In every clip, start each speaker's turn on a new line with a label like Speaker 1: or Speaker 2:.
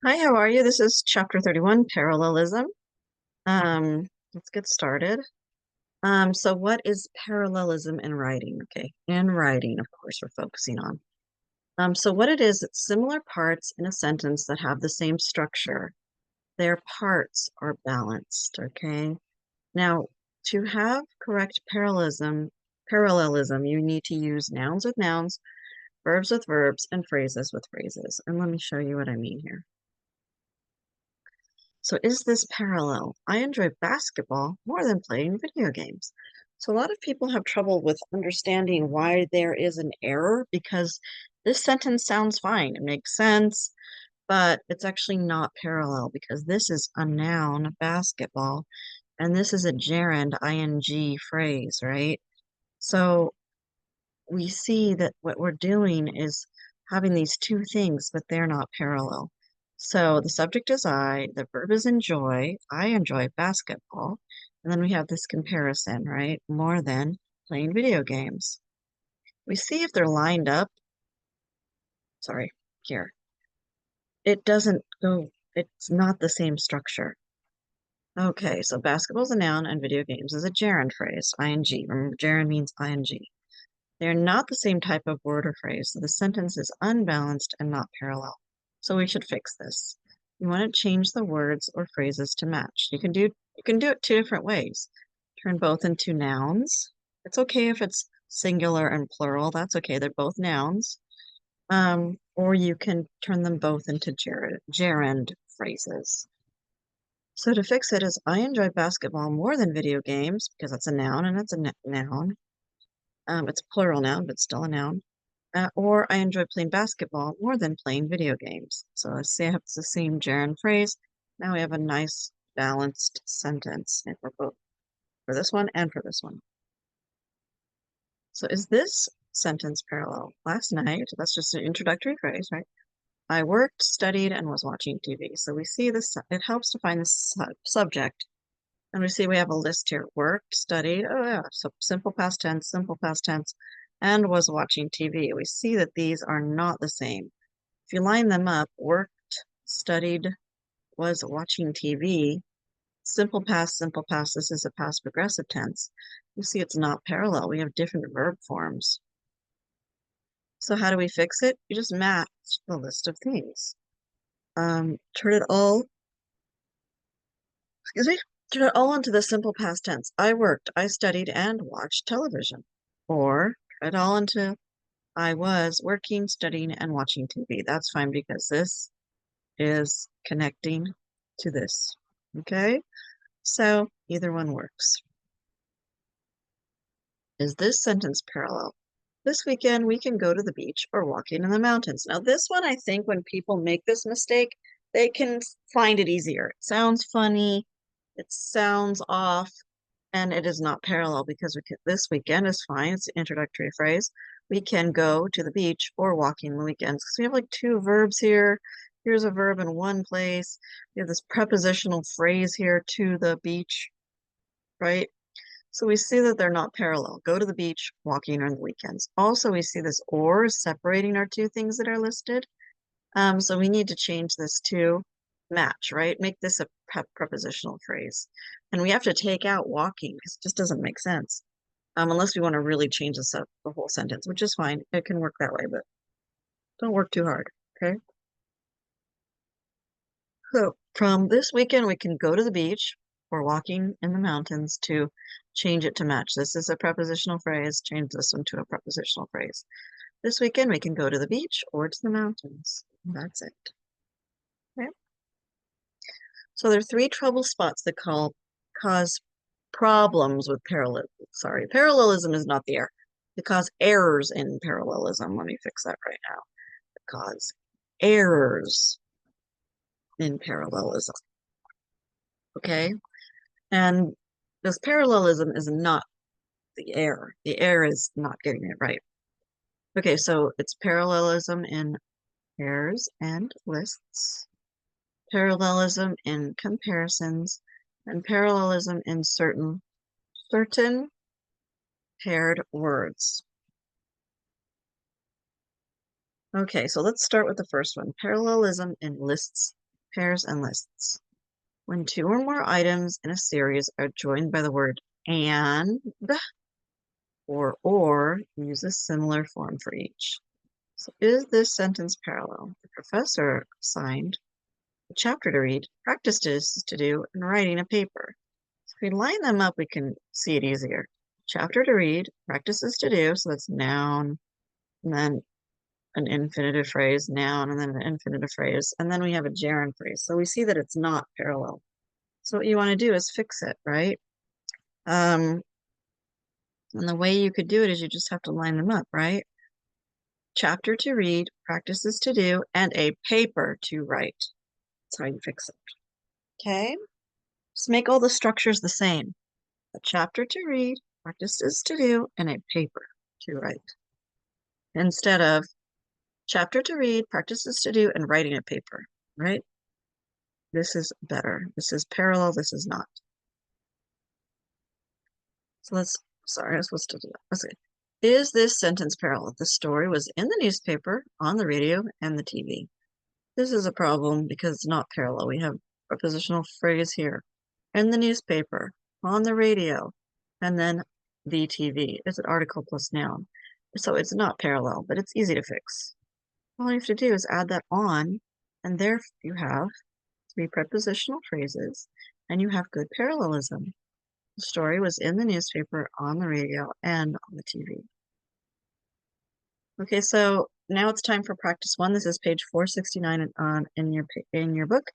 Speaker 1: Hi, how are you? This is chapter 31, Parallelism. Let's get started. So what is parallelism in writing? Okay, in writing, of course, we're focusing on. So what it is, it's similar parts in a sentence that have the same structure. Their parts are balanced, okay? Now, to have correct parallelism, you need to use nouns with nouns, verbs with verbs, and phrases with phrases. And let me show you what I mean here. So is this parallel? I enjoy basketball more than playing video games. So a lot of people have trouble with understanding why there is an error because this sentence sounds fine. It makes sense, but it's actually not parallel because this is a noun, basketball, and this is a gerund, ing phrase, right? So we see that what we're doing is having these two things, but they're not parallel. So the subject is I, the verb is enjoy. I enjoy basketball. And then we have this comparison, right? More than playing video games. We see if they're lined up. Sorry, here. It doesn't go, it's not the same structure. Okay, so basketball is a noun and video games is a gerund phrase, ing. Remember, gerund means ing. They're not the same type of word or phrase, so the sentence is unbalanced and not parallel. So we should fix this. You want to change the words or phrases to match. You can do it two different ways. Turn both into nouns. It's okay if it's singular and plural. That's okay. They're both nouns. Or you can turn them both into gerund phrases. So to fix it is I enjoy basketball more than video games because that's a noun and it's a noun. It's a plural noun, but still a noun. Or I enjoy playing basketball more than playing video games. So let's say I have the same gerund phrase. Now we have a nice balanced sentence for both for this one and for this one. So is this sentence parallel? Last night, that's just an introductory phrase, right? I worked, studied, and was watching TV. So we see this, it helps to find the subject. And we see we have a list here. Worked, studied, oh yeah, so simple past tense, and was watching TV. We see that these are not the same. If you line them up, worked, studied, was watching TV, simple past, this is a past progressive tense. You see it's not parallel. We have different verb forms. So how do we fix it? You just match the list of things. Turn it all, excuse me, turn it all into the simple past tense. I worked, I studied, and watched television. Or turn it all into I was working, studying, and watching TV. That's fine because this is connecting to this. Okay, so either one works. Is this sentence parallel? This weekend we can go to the beach or walking in the mountains. Now, this one, I think when people make this mistake, they can find it easier. It sounds funny, it sounds off, and it is not parallel because this weekend is fine. It's an introductory phrase. We can go to the beach or walking the weekends because we have like two verbs here. Here's a verb in one place. We have this prepositional phrase here, to the beach, right? So we see that they're not parallel. Go to the beach, walking on the weekends. Also, we see this or separating our two things that are listed. So we need to change this to match, right? Make this a prepositional phrase. And we have to take out walking because it just doesn't make sense. Unless we want to really change the whole sentence, which is fine. It can work that way, but don't work too hard, okay? So from this weekend, we can go to the beach or walking in the mountains to change it to match. This is a prepositional phrase. Change this one to a prepositional phrase. This weekend, we can go to the beach or to the mountains. That's it. Okay. So there are three trouble spots that cause problems with parallelism. Sorry, parallelism is not the error. It cause errors in parallelism. Let me fix that right now. It cause errors in parallelism. Okay. And this parallelism is not the error. The error is not getting it right. Okay, so it's parallelism in pairs and lists, parallelism in comparisons, and parallelism in certain paired words. Okay, so let's start with the first one, parallelism in lists pairs, and lists. When two or more items in a series are joined by the word and or, use a similar form for each. So is this sentence parallel? The professor assigned a chapter to read, practices to do, and writing a paper. So if we line them up, we can see it easier. Chapter to read, practices to do, so that's noun, and then an infinitive phrase, noun, and then an infinitive phrase, and then we have a gerund phrase. So we see that it's not parallel. So what you want to do is fix it, right? And the way you could do it is you just have to line them up, right? Chapter to read, practices to do, and a paper to write. That's how you fix it. Okay? Just make all the structures the same. A chapter to read, practices to do, and a paper to write. Instead of chapter to read, practices to do, and writing a paper, right? This is better. This is parallel. This is not. So sorry, I was supposed to do that. Let's see. Is this sentence parallel? The story was in the newspaper, on the radio, and the TV. This is a problem because it's not parallel. We have a prepositional phrase here. In the newspaper, on the radio, and then the TV. It's an article plus noun. So it's not parallel, but it's easy to fix. All you have to do is add that on, and there you have three prepositional phrases, and you have good parallelism. The story was in the newspaper, on the radio, and on the TV. Okay, so now it's time for practice one. This is page 469 in your book.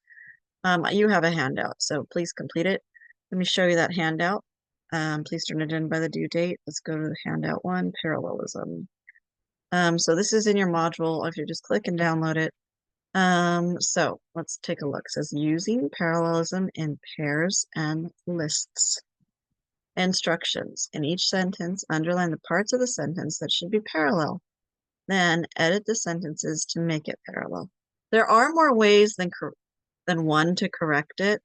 Speaker 1: You have a handout, so please complete it. Let me show you that handout. Please turn it in by the due date. Let's go to handout one, parallelism. So this is in your module. If you just click and download it. So let's take a look. It says using parallelism in pairs and lists. Instructions. In each sentence, underline the parts of the sentence that should be parallel. Then edit the sentences to make it parallel. There are more ways than one to correct it.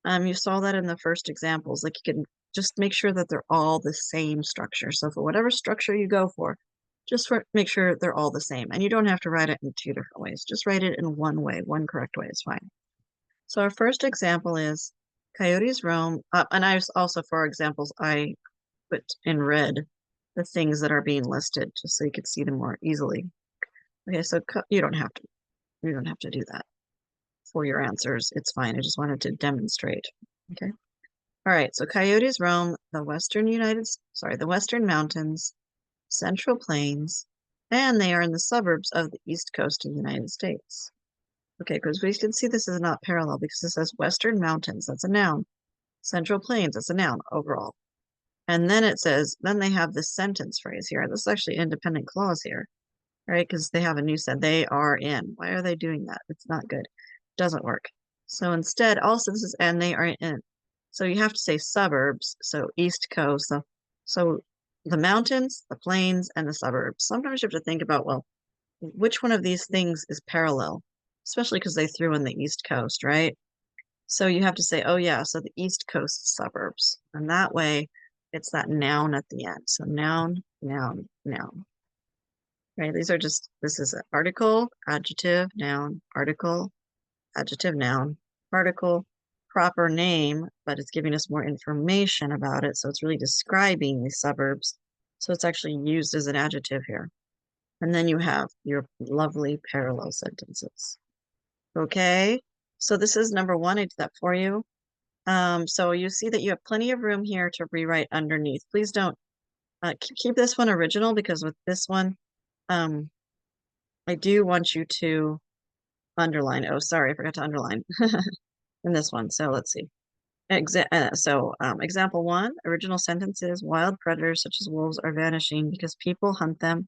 Speaker 1: You saw that in the first examples. Like you can just make sure that they're all the same structure. So for whatever structure you go for, make sure they're all the same. And you don't have to write it in two different ways. Just write it in one way. One correct way is fine. So our first example is coyotes roam. And I also, for our examples, I put in red the things that are being listed just so you could see them more easily. Okay, so you don't have to do that for your answers. It's fine. I just wanted to demonstrate. Okay. All right. So coyotes roam the western mountains, central plains, and they are in the suburbs of the east coast of the United States. Okay, because we can see this is not parallel because it says western mountains. That's a noun. Central plains. That's a noun overall. And then it says, then they have this sentence phrase here. This is actually independent clause here, right? Because they have a new sentence. They are in. Why are they doing that? It's not good. It doesn't work. So instead, also this is, and they are in. So you have to say suburbs. So east coast. So the mountains, the plains, and the suburbs. Sometimes you have to think about, well, which one of these things is parallel? Especially because they threw in the east coast, right? So you have to say, oh yeah, so the east coast suburbs. And that way, it's that noun at the end. So noun, noun, noun. Right? This is an article, adjective, noun, article, adjective, noun, article, proper name, but it's giving us more information about it. So it's really describing the suburbs. So it's actually used as an adjective here. And then you have your lovely parallel sentences. Okay, so this is number one. I did that for you. So you see that you have plenty of room here to rewrite underneath. Please don't keep this one original because with this one, I do want you to underline. Oh, sorry, I forgot to underline in this one. So let's see. Example one, original sentence is wild predators such as wolves are vanishing because people hunt them.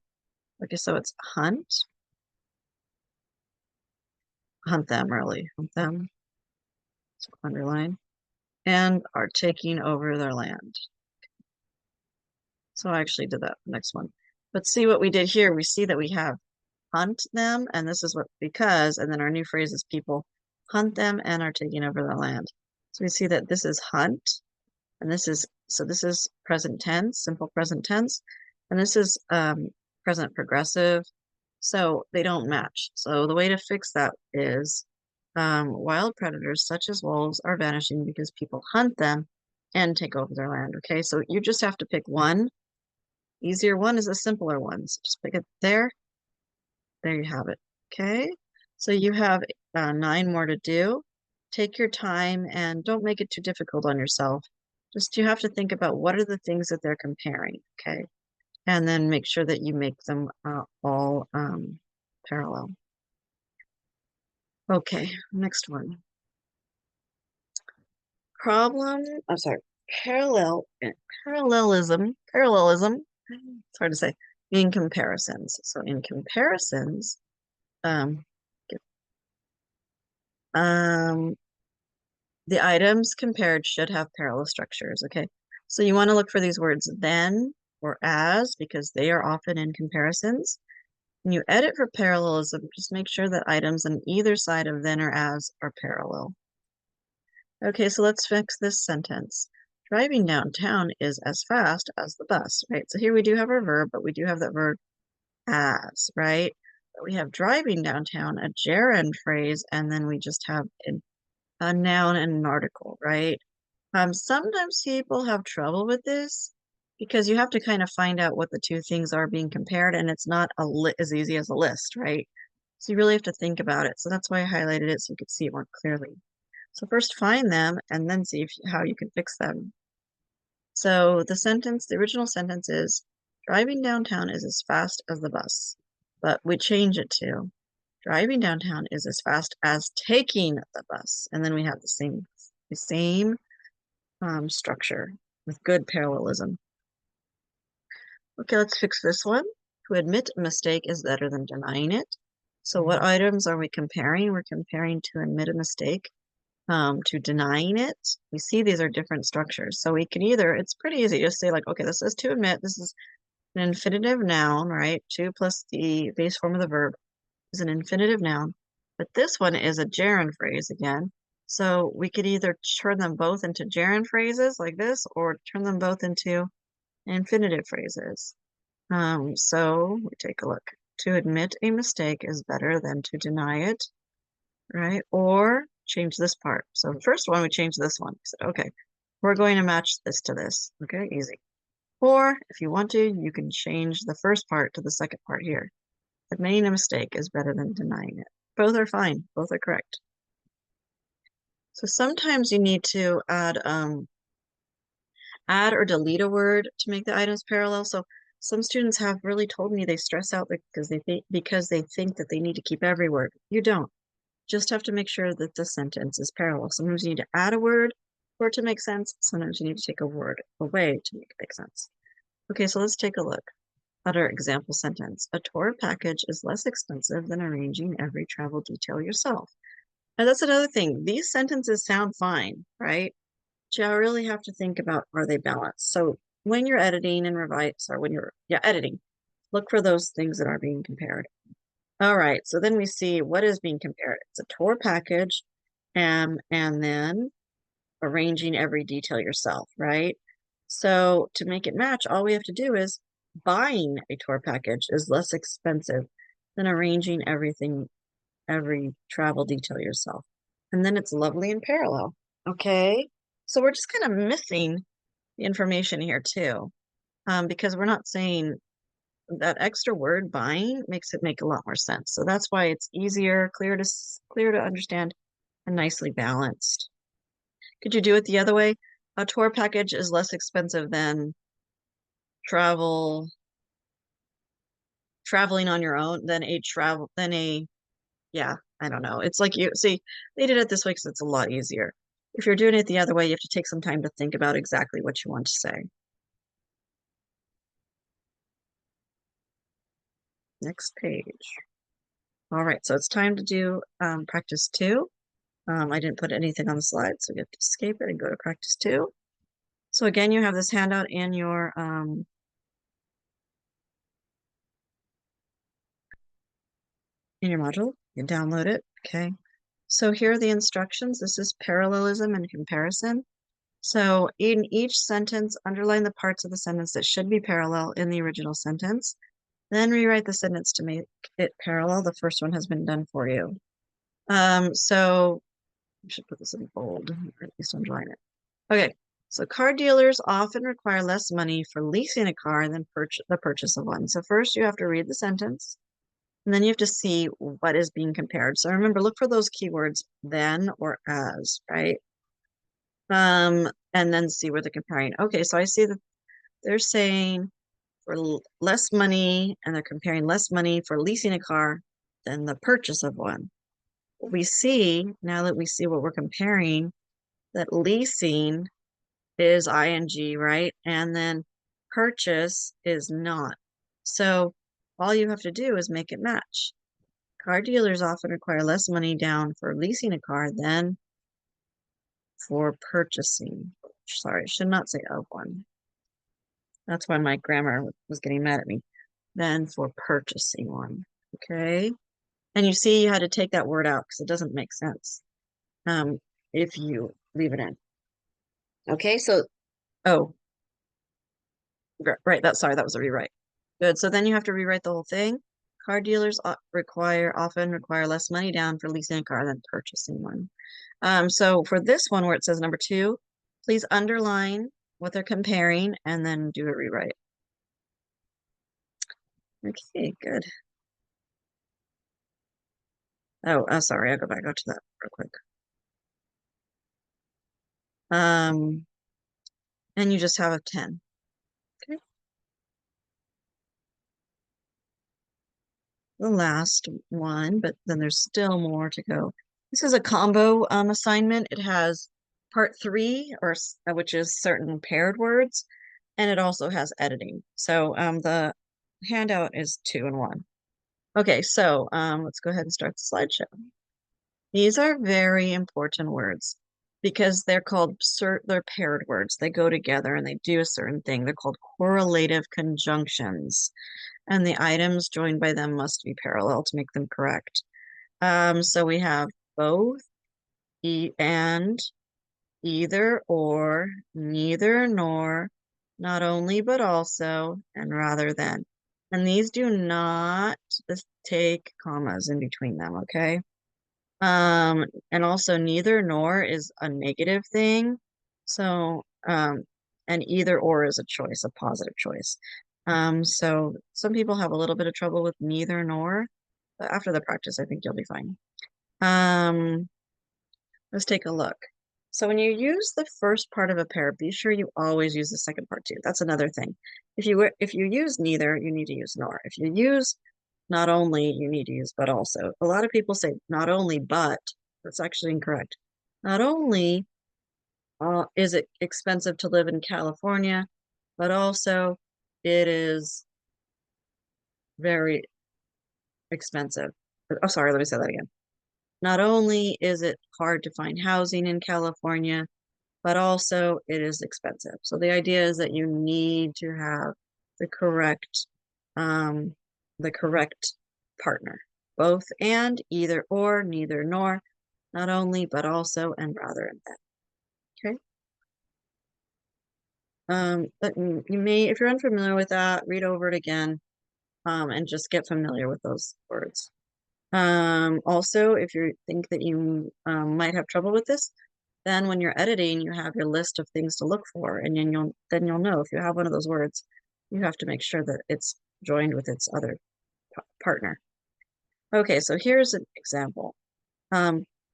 Speaker 1: Okay, so it's hunt them really, hunt them, so underline, and are taking over their land. So I actually did that next one. But see what we did here. We see that we have hunt them, and this is what because, and then our new phrase is people hunt them and are taking over the land. So we see that this is hunt, and this is present tense, simple present tense, and this is present progressive. So they don't match. So the way to fix that is Wild predators such as wolves are vanishing because people hunt them and take over their land. Okay, so you just have to pick one. Easier one is a simpler one. So just pick it there. There you have it. Okay, so you have 9 more to do. Take your time and don't make it too difficult on yourself. Just you have to think about what are the things that they're comparing. Okay, and then make sure that you make them all parallel. Okay, next one. I'm sorry, parallelism, it's hard to say, in comparisons. So in comparisons, um, um, the items compared should have parallel structures, okay? So you want to look for these words then or as because they are often in comparisons. When you edit for parallelism, just make sure that items on either side of then or as are parallel. Okay, so let's fix this sentence. Driving downtown is as fast as the bus, right? So here we do have our verb, but we do have that verb as, right? But we have driving downtown, a gerund phrase, and then we just have a noun and an article, right? Sometimes people have trouble with this because you have to kind of find out what the two things are being compared, and it's not as easy as a list, right? So you really have to think about it. So that's why I highlighted it so you could see it more clearly. So first find them and then see how you can fix them. So the original sentence is, driving downtown is as fast as the bus. But we change it to, driving downtown is as fast as taking the bus. And then we have the same structure with good parallelism. Okay, let's fix this one. To admit a mistake is better than denying it. So what items are we comparing? We're comparing to admit a mistake to denying it. We see these are different structures. So we can either, it's pretty easy, just say like, okay, this is to admit, this is an infinitive noun, right? To plus the base form of the verb is an infinitive noun. But this one is a gerund phrase again. So we could either turn them both into gerund phrases like this, or turn them both into infinitive phrases. So we take a look. To admit a mistake is better than to deny it, right? Or change this part. So the first one, we changed this one. We said, okay, we're going to match this to this. Okay, easy. Or if you want to, you can change the first part to the second part here. Admitting a mistake is better than denying it. Both are fine. Both are correct. So sometimes you need to add or delete a word to make the items parallel. So some students have really told me they stress out because they think that they need to keep every word. You don't. Just have to make sure that the sentence is parallel. Sometimes you need to add a word for it to make sense. Sometimes you need to take a word away to make it make sense. Okay, so let's take a look at our example sentence. A tour package is less expensive than arranging every travel detail yourself. And that's another thing. These sentences sound fine, right? But you really have to think about, are they balanced? So when you're editing and revise, or when you're editing, look for those things that are being compared. All right, so then we see what is being compared. It's a tour package, and then arranging every detail yourself, right? So to make it match, all we have to do is buying a tour package is less expensive than arranging every travel detail yourself. And then it's lovely in parallel. Okay, so we're just kind of missing the information here too, because we're not saying that extra word buying makes it make a lot more sense. So that's why it's easier, clear to understand, and nicely balanced. Could you do it the other way? A tour package is less expensive than travel traveling on your own than a yeah, I don't know. It's like you see, they did it this way because it's a lot easier. If you're doing it the other way, you have to take some time to think about exactly what you want to say. Next page. All right, so it's time to do practice 2. I didn't put anything on the slide, so you have to escape it and go to practice 2. So again, you have this handout in your module. You can download it. Okay. So here are the instructions. This is parallelism and comparison. So in each sentence, underline the parts of the sentence that should be parallel in the original sentence. Then rewrite the sentence to make it parallel. The first one has been done for you. So I should put this in bold, or at least underline it. Okay, so car dealers often require less money for leasing a car than the purchase of one. So first you have to read the sentence, and then you have to see what is being compared. So remember, look for those keywords then or as, right? And then see where they're comparing. Okay, so I see that they're saying for less money, and they're comparing less money for leasing a car than the purchase of one. We see, now that we see what we're comparing, that leasing is ing, right? And then purchase is not. So all you have to do is make it match. Car dealers often require less money down for leasing a car than for purchasing. Sorry, I should not say of one. That's why my grammar was getting mad at me. Than for purchasing one. Okay. And you see you had to take that word out because it doesn't make sense if you leave it in. Okay, so, oh, right, sorry, that was a rewrite. Good, so then you have to rewrite the whole thing. Car dealers often require less money down for leasing a car than purchasing one. So for this one where it says number 2, please underline what they're comparing and then do a rewrite. Okay, good. Oh, sorry, I'll go back out to that real quick. And you just have a 10. Okay. The last one, but then there's still more to go. This is a combo assignment. It has part 3, which is certain paired words, and it also has editing. So the handout is 2 and 1. Okay, so let's go ahead and start the slideshow. These are very important words because they're called they're paired words. They go together and they do a certain thing. They're called correlative conjunctions, and the items joined by them must be parallel to make them correct. So we have both, and, either or, neither nor, not only but also, and rather than. And these do not take commas in between them, okay? And also neither nor is a negative thing. So, and either or is a choice, a positive choice. So some people have a little bit of trouble with neither nor, but after the practice, I think you'll be fine. Let's take a look. So when you use the first part of a pair, be sure you always use the second part too. That's another thing. If you use neither, you need to use nor. If you use not only, you need to use but also. A lot of people say not only but. That's actually incorrect. Not only is it expensive to live in California, but also it is very expensive. Oh, sorry, let me say that again. Not only is it hard to find housing in California, but also it is expensive. So the idea is that you need to have the correct um, partner. Both and, either or, neither nor, not only, but also, and rather and then. Okay. But you may, if you're unfamiliar with that, read over it again and just get familiar with those words. Also, if you think that you might have trouble with this, then when you're editing, you have your list of things to look for, and then you'll know if you have one of those words, you have to make sure that it's joined with its other partner. Okay, so here's an example.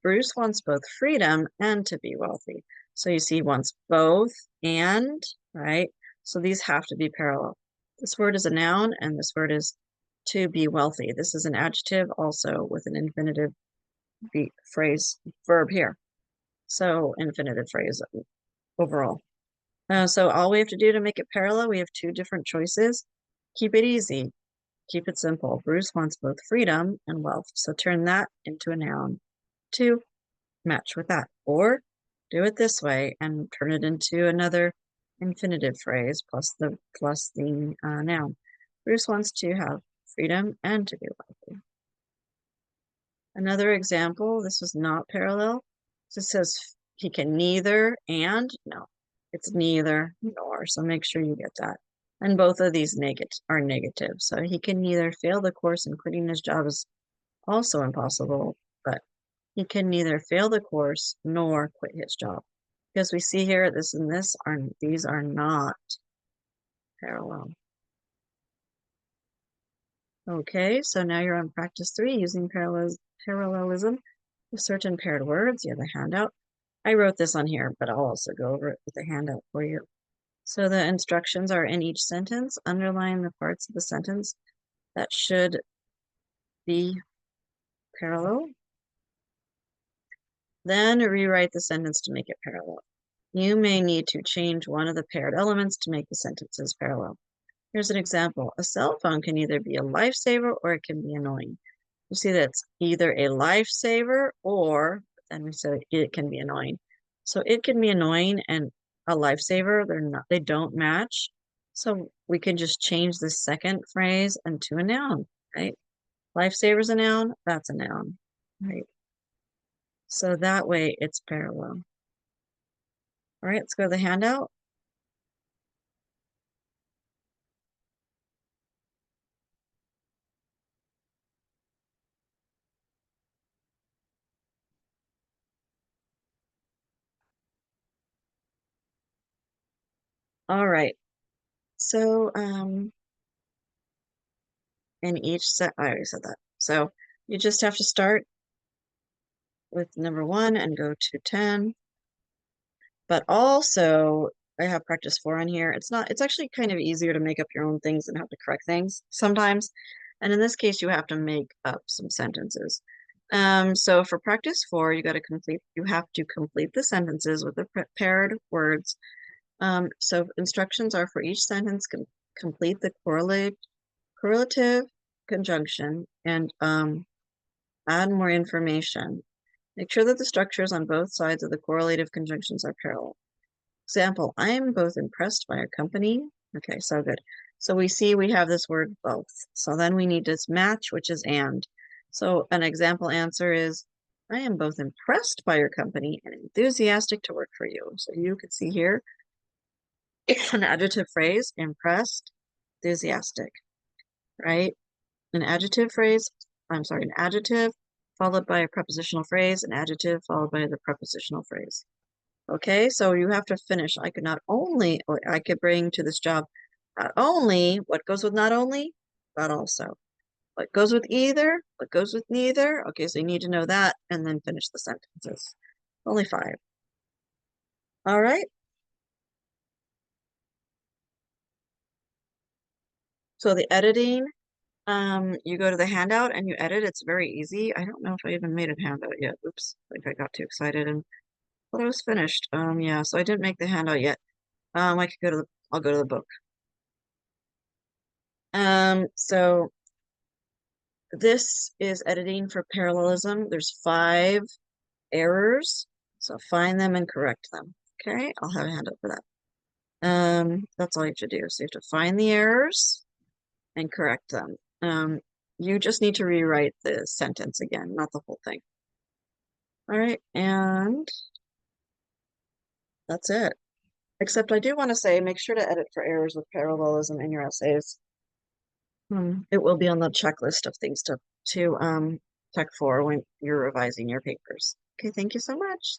Speaker 1: Bruce wants both freedom and to be wealthy. So you see, he wants both and, right? So these have to be parallel. This word is a noun, and this word is to be wealthy. This is an adjective also with an infinitive phrase verb here. So infinitive phrase overall. So all we have to do to make it parallel, we have 2 different choices. Keep it easy. Keep it simple. Bruce wants both freedom and wealth. So turn that into a noun to match with that. Or do it this way and turn it into another infinitive phrase plus the noun. Bruce wants to have freedom and to be wealthy. Another example, this was not parallel. So it says he can neither and, no, it's neither nor. So make sure you get that. And both of these are negative. So he can neither fail the course, and quitting his job is also impossible, but He can neither fail the course nor quit his job. Because we see here, this and this these are not parallel. Okay, so now you're on practice 3 using parallelism with certain paired words. You have a handout. I wrote this on here, but I'll also go over it with a handout for you. So the instructions are in each sentence. Underline the parts of the sentence that should be parallel. Then rewrite the sentence to make it parallel. You may need to change one of the paired elements to make the sentences parallel. Here's an example. A cell phone can either be a lifesaver or it can be annoying. You see that's either a lifesaver or, then we said it can be annoying. So it can be annoying and a lifesaver, they don't match. So we can just change the second phrase into a noun, right? Lifesaver's a noun, that's a noun, right? So that way it's parallel. All right, let's go to the handout. All right. So in each set, I already said that. So you just have to start with number 1 and go to 10. But also, I have practice 4 on here. It's actually kind of easier to make up your own things than have to correct things sometimes. And in this case, you have to make up some sentences. So for practice 4, you have to complete the sentences with the paired words. So instructions are for each sentence, complete the correlative conjunction and add more information. Make sure that the structures on both sides of the correlative conjunctions are parallel. Example, I am both impressed by our company. Okay, so good. So we see we have this word both. So then we need this match, which is and. So an example answer is, I am both impressed by your company and enthusiastic to work for you. So you can see here, an adjective phrase, impressed, enthusiastic, right? An adjective phrase, I'm sorry, an adjective followed by a prepositional phrase, an adjective followed by the prepositional phrase. Okay, so you have to finish. I could bring to this job not only, what goes with not only, but also. What goes with either, what goes with neither. Okay, so you need to know that and then finish the sentences. Only 5. All right, so the editing, you go to the handout and you edit. It's very easy. I don't know if I even made a handout yet. Oops, I think I got too excited and thought I was finished. Yeah, so I didn't make the handout yet. I'll go to the book. So this is editing for parallelism. There's 5 errors, so find them and correct them. Okay, I'll have a handout for that. That's all you have to do. So you have to find the errors and correct them. You just need to rewrite the sentence again, not the whole thing. All right, and that's it. Except I do want to say, make sure to edit for errors with parallelism in your essays. It will be on the checklist of things to check for when you're revising your papers. Okay, thank you so much.